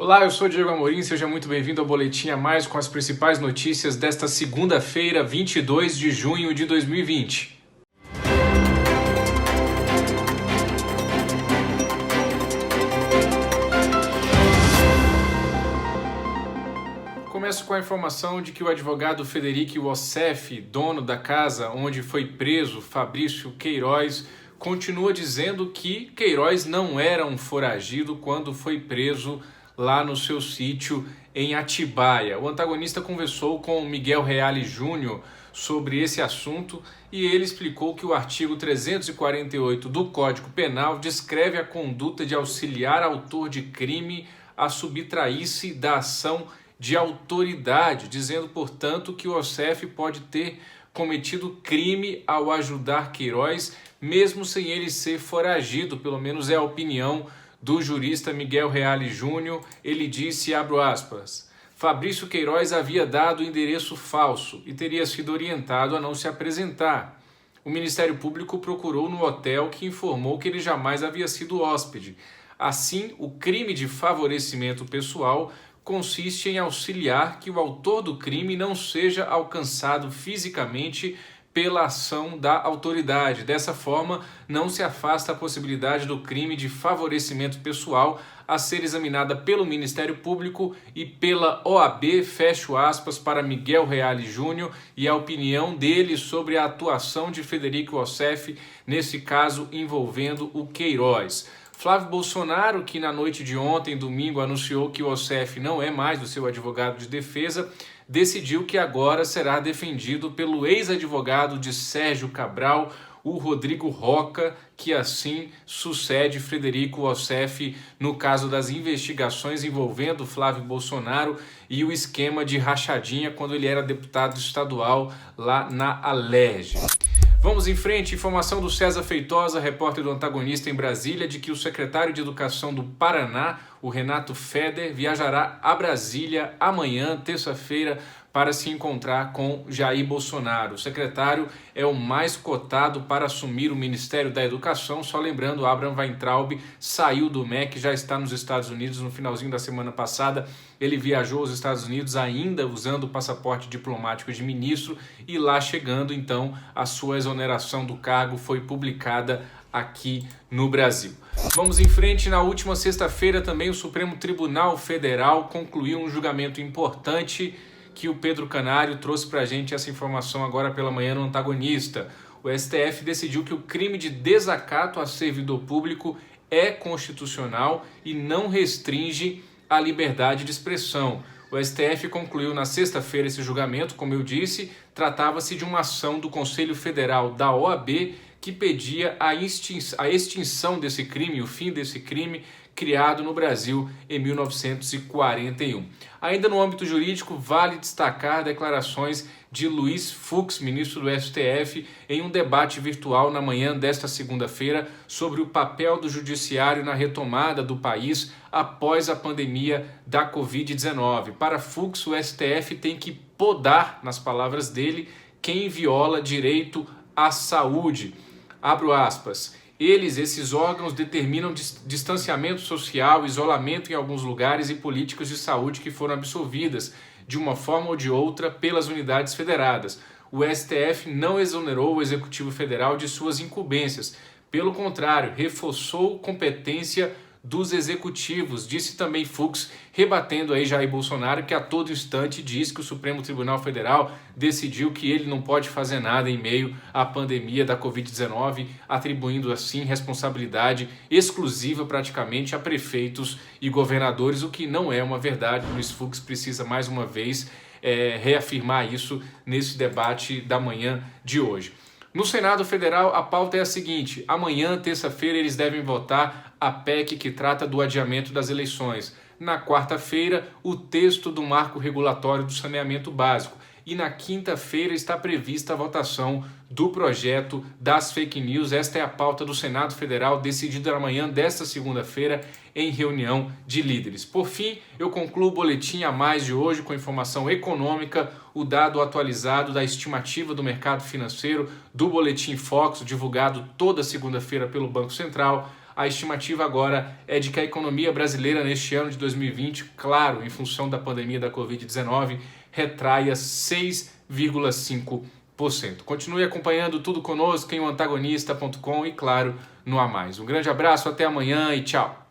Olá, eu sou Diego Amorim, seja muito bem-vindo ao Boletim a Mais com as principais notícias desta segunda-feira, 22 de junho de 2020. Começo com a informação de que o advogado Frederico Wassef, dono da casa onde foi preso Fabrício Queiroz, continua dizendo que Queiroz não era um foragido quando foi preso lá no seu sítio em Atibaia. O antagonista conversou com Miguel Reale Júnior sobre esse assunto e ele explicou que o artigo 348 do Código Penal descreve a conduta de auxiliar autor de crime a subtrair-se da ação de autoridade, dizendo, portanto, que o Wassef pode ter cometido crime ao ajudar Queiroz, mesmo sem ele ser foragido, pelo menos é a opinião do jurista Miguel Reale Júnior. Ele disse, abro aspas, Fabrício Queiroz havia dado endereço falso e teria sido orientado a não se apresentar. O Ministério Público procurou no hotel, que informou que ele jamais havia sido hóspede. Assim, o crime de favorecimento pessoal consiste em auxiliar que o autor do crime não seja alcançado fisicamente pela ação da autoridade. Dessa forma, não se afasta a possibilidade do crime de favorecimento pessoal a ser examinada pelo Ministério Público e pela OAB, fecho aspas, para Miguel Reale Júnior e a opinião dele sobre a atuação de Frederico Wassef nesse caso envolvendo o Queiroz. Flávio Bolsonaro, que na noite de ontem, domingo, anunciou que o Wassef não é mais o seu advogado de defesa, decidiu que agora será defendido pelo ex-advogado de Sérgio Cabral, o Rodrigo Roca, que assim sucede Frederico Wassef no caso das investigações envolvendo Flávio Bolsonaro e o esquema de rachadinha quando ele era deputado estadual lá na Alerj. Vamos em frente, informação do César Feitosa, repórter do Antagonista em Brasília, de que o secretário de Educação do Paraná, o Renato Feder, viajará a Brasília amanhã, terça-feira, para se encontrar com Jair Bolsonaro. O secretário é o mais cotado para assumir o Ministério da Educação. Só lembrando, Abraham Weintraub saiu do MEC, já está nos Estados Unidos no finalzinho da semana passada. Ele viajou aos Estados Unidos ainda usando o passaporte diplomático de ministro e lá chegando, então, a sua exoneração do cargo foi publicada aqui no Brasil. Vamos em frente. Na última sexta-feira também o Supremo Tribunal Federal concluiu um julgamento importante que o Pedro Canário trouxe para a gente essa informação agora pela manhã no Antagonista. O STF decidiu que o crime de desacato a servidor público é constitucional e não restringe a liberdade de expressão. O STF concluiu na sexta-feira esse julgamento, como eu disse, tratava-se de uma ação do Conselho Federal da OAB que pedia a extinção desse crime, o fim desse crime, criado no Brasil em 1941. Ainda no âmbito jurídico, vale destacar declarações de Luiz Fux, ministro do STF, em um debate virtual na manhã desta segunda-feira sobre o papel do judiciário na retomada do país após a pandemia da Covid-19. Para Fux, o STF tem que podar, nas palavras dele, quem viola direito à saúde. Abro aspas. Esses órgãos determinam distanciamento social, isolamento em alguns lugares e políticas de saúde que foram absolvidas, de uma forma ou de outra, pelas unidades federadas. O STF não exonerou o Executivo Federal de suas incumbências. Pelo contrário, reforçou competência dos executivos, disse também Fux, rebatendo aí Jair Bolsonaro, que a todo instante diz que o Supremo Tribunal Federal decidiu que ele não pode fazer nada em meio à pandemia da Covid-19, atribuindo assim responsabilidade exclusiva praticamente a prefeitos e governadores, o que não é uma verdade. Luiz Fux precisa mais uma vez reafirmar isso nesse debate da manhã de hoje. No Senado Federal, a pauta é a seguinte: amanhã, terça-feira, eles devem votar a PEC que trata do adiamento das eleições. Na quarta-feira, o texto do marco regulatório do saneamento básico. E na quinta-feira está prevista a votação do projeto das fake news. Esta é a pauta do Senado Federal, decidida amanhã desta segunda-feira em reunião de líderes. Por fim, eu concluo o Boletim a Mais de hoje com informação econômica, o dado atualizado da estimativa do mercado financeiro do Boletim Fox, divulgado toda segunda-feira pelo Banco Central. a estimativa agora é de que a economia brasileira neste ano de 2020, claro, em função da pandemia da Covid-19, retraia 6,5%. Continue acompanhando tudo conosco em oantagonista.com e, claro, no A Mais. Um grande abraço, até amanhã e tchau!